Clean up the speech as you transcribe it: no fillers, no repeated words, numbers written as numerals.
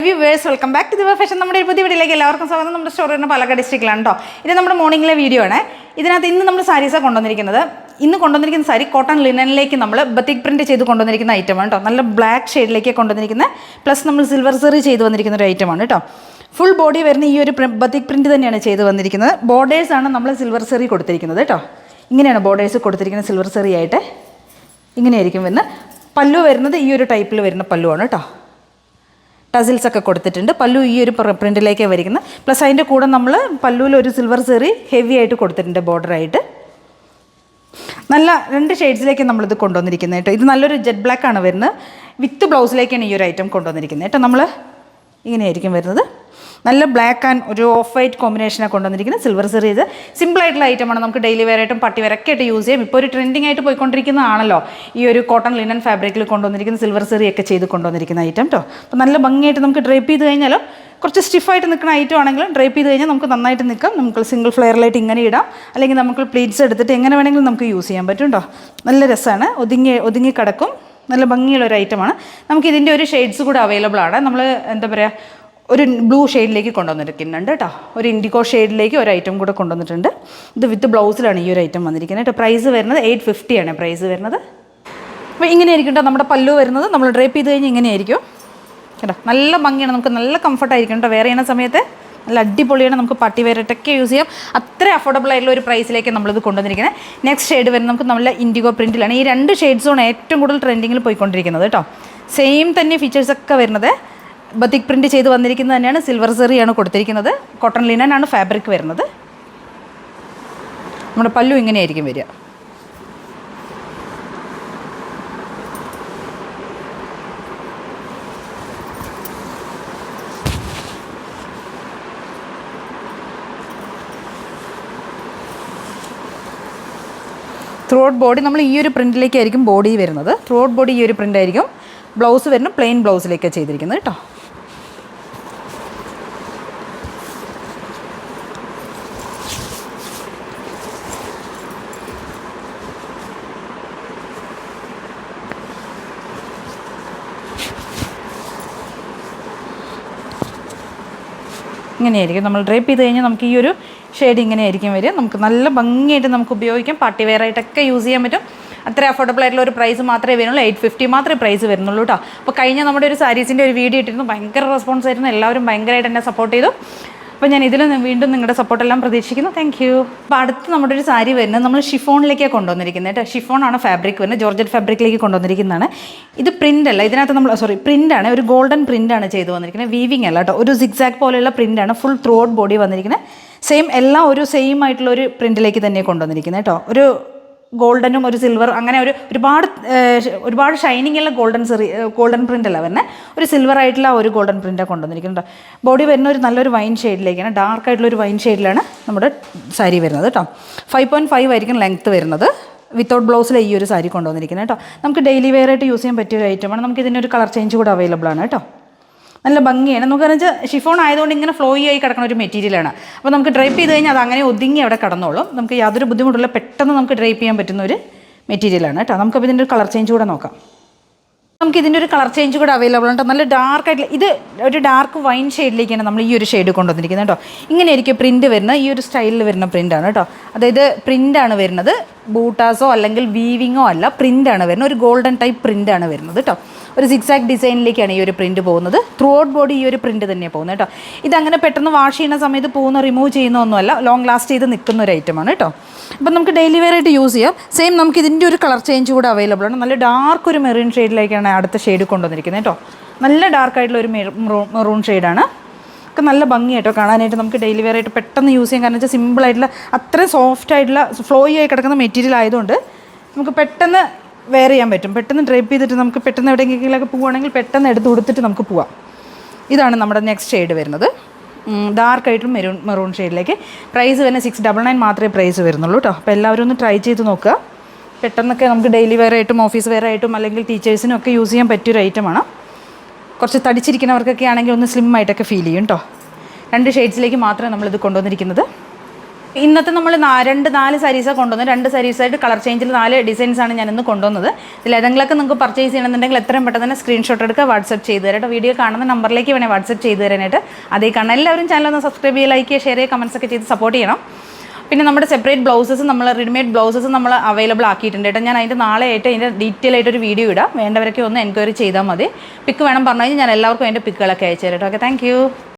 Viewers welcome back to ദിവ fashion. നമ്മുടെ ഒരു പുതിയ വീഡിയോയിലേക്ക് എല്ലാവർക്കും സ്വാഗതം. നമ്മുടെ സ്റ്റോർ വരുന്ന പാലക്കാട് ഡിസ്ട്രിക്റ്റിലാണ് കേട്ടോ. ഇത് നമ്മുടെ മോർണിംഗിലെ വീഡിയോ ആണ്. ഇതിനകത്ത് ഇന്ന് നമ്മൾ സാരീസാണ് കൊണ്ടുവന്നിരിക്കുന്നത്. ഇന്ന് കൊണ്ടുവന്നിരിക്കുന്ന സാരി കോട്ടൺ ലിനനിലേക്ക് നമ്മൾ ബത്തിക് പ്രിൻറ്റ് ചെയ്ത് കൊണ്ടുവന്നിരിക്കുന്ന ഐറ്റമാണ് കേട്ടോ. നല്ല ബ്ലാക്ക് ഷെയ്ഡിലേക്ക് കൊണ്ടുവന്നിരിക്കുന്ന പ്ലസ് നമ്മൾ സിൽവർ സെറി ചെയ്ത് വന്നിരിക്കുന്ന ഒരു ഐറ്റമാണ് കേട്ടോ. ഫുൾ ബോഡി വരുന്ന ഈ ഒരു ബത്തിക് പ്രിൻറ്റ് തന്നെയാണ് ചെയ്ത് വന്നിരിക്കുന്നത്. ബോർഡേഴ്സാണ് നമ്മൾ സിൽവർ സെറി കൊടുത്തിരിക്കുന്നത് കേട്ടോ. ഇങ്ങനെയാണ് ബോർഡേഴ്സ് കൊടുത്തിരിക്കുന്നത് സിൽവർ സെറി ആയിട്ട്. ഇങ്ങനെയായിരിക്കും വരുന്നത്. പല്ലു വരുന്നത് ഈ ഒരു ടൈപ്പിൽ വരുന്ന പല്ലുവാണ് കേട്ടോ. ടസിൽസ് ഒക്കെ കൊടുത്തിട്ടുണ്ട്. പല്ലു ഈ ഒരു പ്രിൻറ്റിലേക്ക് വരിക്കുന്നത്. പ്ലസ് അതിൻ്റെ കൂടെ നമ്മൾ പല്ലുവിൽ ഒരു സിൽവർ സെറി ഹെവി ആയിട്ട് കൊടുത്തിട്ടുണ്ട് ബോർഡറായിട്ട്. നല്ല രണ്ട് ഷെയ്ഡ്സിലേക്ക് നമ്മളിത് കൊണ്ടുവന്നിരിക്കുന്നത് കേട്ടോ. ഇത് നല്ലൊരു ജെറ്റ് ബ്ലാക്ക് ആണ് വരുന്നത്. വിത്ത് ബ്ലൗസിലേക്കാണ് ഈ ഒരു ഐറ്റം കൊണ്ടുവന്നിരിക്കുന്നത് കേട്ടോ. നമ്മൾ ഇങ്ങനെയായിരിക്കും വരുന്നത്. നല്ല ബ്ലാക്ക് ആൻഡ് ഒരു ഓഫ് വൈറ്റ് കോമ്പിനേഷനാണ് കൊണ്ടുവന്നിരിക്കുന്നത്. സിൽവർ സെറി ഇത് സിമ്പിളായിട്ടുള്ള ഐറ്റമാണ്. നമുക്ക് ഡെയിലി വെയർ ആയിട്ടും പട്ടി വെയർ ഒക്കെ ആയിട്ട് യൂസ് ചെയ്യാം. ഇപ്പോൾ ഒരു ട്രെൻഡിങ് ആയിട്ട് പോയിക്കൊണ്ടിരിക്കുന്നതാണല്ലോ ഈ ഒരു കോട്ടൺ ലിനൻ ഫാബ്രിക്കിൽ കൊണ്ടുവന്നിരിക്കുന്ന സിൽവർ സെറി ഒക്കെ ചെയ്ത് കൊണ്ടുവന്നിരിക്കുന്ന ഐറ്റം കേട്ടോ. അപ്പോൾ നല്ല ഭംഗിയായിട്ട് നമുക്ക് ഡ്രേപ്പ് ചെയ്ത് കഴിഞ്ഞാലും കുറച്ച് സ്റ്റിഫായിട്ട് നിൽക്കുന്ന ഐറ്റം ആണെങ്കിലും ഡ്രേപ്പ് ചെയ്ത് കഴിഞ്ഞാൽ നമുക്ക് നന്നായിട്ട് നിൽക്കാം. നമുക്ക് സിംഗിൾ ഫ്ലെയറിലായിട്ട് ഇങ്ങനെ ഇടാം, അല്ലെങ്കിൽ നമുക്ക് പ്ലീറ്റ്സ് എടുത്തിട്ട് എങ്ങനെ വേണമെങ്കിലും നമുക്ക് യൂസ് ചെയ്യാൻ പറ്റും കേട്ടോ. നല്ല രസമാണ്. ഒതുങ്ങി കിടക്കും. നല്ല ഭംഗിയുള്ള ഒരു ഐറ്റമാണ്. നമുക്ക് ഇതിൻ്റെ ഒരു ഷെയ്ഡ്സ് കൂടെ അവൈലബിൾ ആണ്. നമ്മൾ എന്താ പറയുക, ഒരു ബ്ലൂ ഷെയ്ഡിലേക്ക് കൊണ്ടുവന്നിരിക്കുന്നുണ്ട് കേട്ടോ. ഒരു ഇൻഡിഗോ ഷെയ്ഡിലേക്ക് ഒരു ഐറ്റം കൂടെ കൊണ്ടുവന്നിട്ടുണ്ട്. ഇത് വിത്ത് ബ്ലൗസിലാണ് ഈ ഒരു ഐറ്റം വന്നിരിക്കുന്നത് കേട്ടോ. പ്രൈസ് വരുന്നത് 850 ആണ് പ്രൈസ് വരുന്നത്. അപ്പോൾ ഇങ്ങനെയായിരിക്കും കേട്ടോ നമ്മുടെ പല്ലു വരുന്നത്. നമ്മൾ ഡ്രേപ്പ് ചെയ്ത് കഴിഞ്ഞാൽ ഇങ്ങനെയായിരിക്കും കേട്ടോ. നല്ല ഭംഗിയാണ്. നമുക്ക് നല്ല കംഫർട്ടായിരിക്കും കേട്ടോ. വെയർ ചെയ്യുന്ന സമയത്ത് നല്ല അടിപൊളിയാണ്. നമുക്ക് പാർട്ടി വെയറായിട്ടൊക്കെ യൂസ് ചെയ്യാം. അത്ര അഫോർഡബിൾ ആയിട്ടുള്ള ഒരു പ്രൈസിലേക്ക് നമ്മളിത് കൊണ്ടുവന്നിരിക്കുന്നത്. നെക്സ്റ്റ് ഷെയ്ഡ് വരുന്നത് നമുക്ക് നല്ല ഇൻഡിഗോ പ്രിൻറ്റിലാണ്. ഈ രണ്ട് ഷെയ്ഡ്സുമാണ് ഏറ്റവും കൂടുതൽ ട്രെൻഡിങ്ങിൽ പോയിക്കൊണ്ടിരിക്കുന്നത് കേട്ടോ. സെയിം തന്നെ ഫീച്ചേഴ്സൊക്കെ വരുന്നത്. ബത്തിക് പ്രിൻറ്റ് ചെയ്ത് വന്നിരിക്കുന്നത് തന്നെയാണ്. സിൽവർ സെറിയാണ് കൊടുത്തിരിക്കുന്നത്. കോട്ടൺ ലിനൻ ആണ് ഫാബ്രിക് വരുന്നത്. നമ്മുടെ പല്ലു ഇങ്ങനെയായിരിക്കും വരിക. ത്രൂ ഔട്ട് ബോഡി നമ്മൾ ഈ ഒരു പ്രിൻറ്റിലേക്കായിരിക്കും ബോഡി വരുന്നത്. ത്രൂ ഔട്ട് ബോഡി ഈ ഒരു പ്രിൻ്റ് ആയിരിക്കും. ബ്ലൗസ് വരുന്നത് പ്ലെയിൻ ബ്ലൗസിലേക്കാണ് ചെയ്തിരിക്കുന്നത് കേട്ടോ. ഇങ്ങനെയായിരിക്കും നമ്മൾ ഡ്രേപ്പ് ചെയ്ത് കഴിഞ്ഞാൽ നമുക്ക് ഈ ഒരു ഷെയ്ഡ് ഇങ്ങനെയായിരിക്കും വരിക. നമുക്ക് നല്ല ഭംഗിയായിട്ട് നമുക്ക് ഉപയോഗിക്കാം. പാർട്ടി വെയർ ആയിട്ടൊക്കെ യൂസ് ചെയ്യാൻ പറ്റും. അത്ര അഫോർഡബിൾ ആയിട്ടുള്ള ഒരു പ്രൈസ് മാത്രമേ വരുന്നുള്ളൂ. 850 മാത്രമേ പ്രൈസ് വരുന്നുള്ളൂ കേട്ടോ. അപ്പോൾ കഴിഞ്ഞ നമ്മുടെ ഒരു സാരീസിൻ്റെ ഒരു വീഡിയോ ഇട്ടിരുന്നു. ഭയങ്കര റെസ്പോൺസ് ആയിരുന്നു. എല്ലാവരും ഭയങ്കരമായിട്ട് എന്നെ സപ്പോർട്ട് ചെയ്തു. അപ്പോൾ ഞാൻ ഇതിൽ വീണ്ടും നിങ്ങളുടെ സപ്പോർട്ടെല്ലാം പ്രതീക്ഷിക്കുന്നു. Thank you. അപ്പോൾ അടുത്ത് നമ്മുടെ ഒരു സാരി വരുന്നത് നമ്മൾ ഷിഫോണിലേക്കാണ് കൊണ്ടുവന്നിരിക്കുന്നത് കേട്ടോ. ഷിഫോണാണ് ഫാബ്രിക് വരുന്നത്. ജോർജറ്റ് ഫാബ്രിക്കിലേക്ക് കൊണ്ടുവന്നിരിക്കുന്നതാണ്. ഇത് പ്രിൻ്റ് അല്ല. ഇതിനകത്ത് നമ്മൾ പ്രിൻ്റാണ്. ഒരു ഗോൾഡൻ പ്രിൻ്റാണ് ചെയ്ത് വന്നിരിക്കുന്നത്. വീവിങ് അല്ല കേട്ടോ. ഒരു സിഗ്സാഗ് പോലെയുള്ള പ്രിൻ്റാണ്. ഫുൾ ത്രൂ ഔട്ട് ബോഡി വന്നിരിക്കുന്നത്. സെയിം എല്ലാം ഒരു സെയിം ആയിട്ടുള്ള ഒരു പ്രിൻറ്റിലേക്ക് തന്നെ കൊണ്ടുവന്നിരിക്കുന്നത് കേട്ടോ. ഒരു ഗോൾഡനും ഒരു സിൽവർ അങ്ങനെ ഒരുപാട് ഷൈനിങ് ഉള്ള ഗോൾഡൻ പ്രിൻ്റ് അല്ല വരുന്നത്. ഒരു സിൽവർ ആയിട്ടുള്ള ഒരു ഗോൾഡൻ പ്രിൻ്റാണ് കൊണ്ടുവന്നിരിക്കുന്നത്. ബോഡി വരുന്ന ഒരു നല്ലൊരു വൈൻ ഷെയ്ഡിലേക്കാണ്. ഡാർക്ക് ആയിട്ടുള്ള ഒരു വൈൻ ഷെയ്ഡിലാണ് നമ്മുടെ സാരി വരുന്നത് കേട്ടോ. 5.5 ആയിരിക്കും ലെങ്ത്ത് വരുന്നത്. വിത്തൗട്ട് ബ്ലൗസിൽ ഈ ഒരു സാരി കൊണ്ടുവന്നിരിക്കുന്നത് കേട്ടോ. നമുക്ക് ഡെയിലി വെയർ ആയിട്ട് യൂസ് ചെയ്യാൻ പറ്റിയ ഒരു ഐറ്റമാണ്. നമുക്ക് ഇതിൻ്റെ ഒരു കളർ ചേഞ്ച് കൂടെ അവൈലബിൾ ആണ് കേട്ടോ. നല്ല ഭംഗിയാണ്. നമുക്കെന്ന് വെച്ചാൽ ഷിഫോൺ ആയതുകൊണ്ട് ഇങ്ങനെ ഫ്ലോയി ആയി കിടക്കുന്ന ഒരു മെറ്റീരിയലാണ്. അപ്പോൾ നമുക്ക് ഡ്രൈപ്പ് ചെയ്ത് കഴിഞ്ഞാൽ അത് അങ്ങനെ ഒതുങ്ങി അവിടെ കടന്നോളും. നമുക്ക് യാതൊരു ബുദ്ധിമുട്ടില്ല. പെട്ടെന്ന് നമുക്ക് ഡ്രൈപ്പ് ചെയ്യാൻ പറ്റുന്ന ഒരു മെറ്റീരിയലാണ് കേട്ടോ. നമുക്കപ്പോൾ ഇതിൻ്റെ ഒരു കളർ ചേഞ്ച് കൂടെ നോക്കാം. നമുക്ക് ഇതിൻ്റെ ഒരു കളർ ചേഞ്ച് കൂടെ അവൈലബിൾ ഉണ്ട്. നല്ല ഡാർക്കായിട്ടുള്ള ഇത് ഒരു ഡാർക്ക് വൈൻ ഷെയ്ഡിലേക്കാണ് നമ്മൾ ഈ ഒരു ഷെയ്ഡ് കൊണ്ടുവന്നിരിക്കുന്നത് കേട്ടോ. ഇങ്ങനെയായിരിക്കും പ്രിൻറ്റ് വരുന്നത്. ഈ ഒരു സ്റ്റൈലിൽ വരുന്ന പ്രിൻ്റാണ് കേട്ടോ. അതായത് പ്രിൻ്റാണ് വരുന്നത്. ബൂട്ടാസോ അല്ലെങ്കിൽ വീവിങ്ങോ അല്ല, പ്രിൻ്റാണ് വരുന്നത്. ഒരു ഗോൾഡൻ ടൈപ്പ് പ്രിൻ്റാണ് വരുന്നത് കേട്ടോ. ഒരു സിക്സാക് ഡിസൈനിലേക്കാണ് ഈ ഒരു പ്രിൻറ്റ് പോകുന്നത്. ത്രൂ ഔട്ട് ബോഡി ഈ ഒരു പ്രിൻറ്റ് തന്നെയാണ് പോകുന്നത് കേട്ടോ. ഇതങ്ങനെ പെട്ടെന്ന് വാഷ് ചെയ്യുന്ന സമയത്ത് റിമൂവ് ചെയ്യുന്നൊന്നുമല്ല. ലോങ് ലാസ്റ്റ് ചെയ്ത് നിൽക്കുന്ന ഒരു ഐറ്റമാണ് കേട്ടോ. അപ്പം നമുക്ക് ഡെയിലി വെയർ ആയിട്ട് യൂസ് ചെയ്യാം. സെയിം നമുക്ക് ഇതിൻ്റെ ഒരു കളർ ചേഞ്ച് കൂടെ അവൈലബിൾ ആണ്. നല്ല ഡാർക്ക് ഒരു മെറൂൺ ഷെയ്ഡിലേക്കാണ് അടുത്ത ഷെയ്ഡ് കൊണ്ടുവന്നിരിക്കുന്നത് കേട്ടോ. നല്ല ഡാർക്കായിട്ടുള്ള ഒരു മെറൂൺ ഷെയ്ഡാണ്. ഒക്കെ നല്ല ഭംഗിയായിട്ടോ കാണാനായിട്ട്. നമുക്ക് ഡെയിലി വെയർ ആയിട്ട് പെട്ടെന്ന് യൂസ് ചെയ്യാൻ. കാരണം വെച്ചാൽ സിമ്പിളായിട്ടുള്ള അത്രയും സോഫ്റ്റ് ആയിട്ടുള്ള ഫ്ലോയി ആയി കിടക്കുന്ന മെറ്റീരിയൽ ആയതുകൊണ്ട് നമുക്ക് പെട്ടെന്ന് വെയർ ചെയ്യാൻ പറ്റും. പെട്ടെന്ന് ഡ്രൈപ്പ് ചെയ്തിട്ട് നമുക്ക് പെട്ടെന്ന് എവിടെയെങ്കിലൊക്കെ പോവുകയാണെങ്കിൽ പെട്ടെന്ന് എടുത്ത് കൊടുത്തിട്ട് നമുക്ക് പോവാം. ഇതാണ് നമ്മുടെ നെക്സ്റ്റ് ഷെയ്ഡ് വരുന്നത്. ഡാർക്കായിട്ടും മെറൂൺ ഷെയ്ഡിലേക്ക്. പ്രൈസ് വരുന്നത് 699 മാത്രമേ പ്രൈസ് വരുന്നുള്ളൂ കേട്ടോ. അപ്പോൾ എല്ലാവരും ഒന്ന് ട്രൈ ചെയ്ത് നോക്കുക. പെട്ടെന്നൊക്കെ നമുക്ക് ഡെയിലി വെയർ ആയിട്ടും ഓഫീസ് വെയർ ആയിട്ടും അല്ലെങ്കിൽ ടീച്ചേഴ്സിനും ഒക്കെ യൂസ് ചെയ്യാൻ പറ്റിയൊരു ഐറ്റമാണ്. കുറച്ച് തടിച്ചിരിക്കുന്നവർക്കൊക്കെ ആണെങ്കിൽ ഒന്ന് സ്ലിം ആയിട്ടൊക്കെ ഫീൽ ചെയ്യും കേട്ടോ. രണ്ട് ഷെയ്ഡ്സിലേക്ക് മാത്രമേ നമ്മളിത് കൊണ്ടുവന്നിരിക്കുന്നത്. ഇന്നത്തെ നമ്മൾ 4 സാരീസാണ് കൊണ്ടുവന്നത്. 2 സാരീസായിട്ട് കളർ ചേഞ്ചിൽ 4 ഡിസൈൻസാണ് ഞാനിന്ന് കൊണ്ടുവന്നത്. ഇതിൽ ഏതെങ്കിലുമൊക്കെ നിങ്ങൾക്ക് പർച്ചേസ് ചെയ്യണമെന്നുണ്ടെങ്കിൽ എത്രയും പെട്ടെന്ന് തന്നെ സ്ക്രീൻഷോട്ട് എടുക്കുക, വാട്സപ്പ് ചെയ്ത് തരാം. വീഡിയോ കാണുന്ന നമ്പറിലേക്ക് വേണേൽ വാട്സപ്പ് ചെയ്ത് തരാനായിട്ട്. അതേ കാണാൻ എല്ലാവരും ചാനൽ ഒന്ന് സബ്സ്ക്രൈബ് ചെയ്യുക, ലൈക്ക് ചെയ്യുക, ഷെയർ ചെയ്യുക, കമൻസ് ഒക്കെ ചെയ്ത് സപ്പോർട്ട് ചെയ്യണം. പിന്നെ നമ്മുടെ സെപ്പറേറ്റ് ബ്ലൗസസ് നമ്മൾ റെഡിമെയ്ഡ് ബ്ലൗസസ് നമ്മൾ അവൈലബിൾ ആക്കിയിട്ടുണ്ട് കേട്ടോ. ഞാൻ അതിൻ്റെ നാളെ ആയിട്ട് അതിൻ്റെ ഡീറ്റെയിൽ ആയിട്ടൊരു വീഡിയോ ഇടാം. വേണ്ടവരൊക്കെ ഒന്ന് എൻക്വയറി ചെയ്താൽ മതി. പിക്ക് വേണം പറഞ്ഞു കഴിഞ്ഞാൽ ഞാൻ എല്ലാവർക്കും അതിൻ്റെ പിക്കുകളൊക്കെ അയച്ചു തരാം കേട്ടോ. Okay, thank you.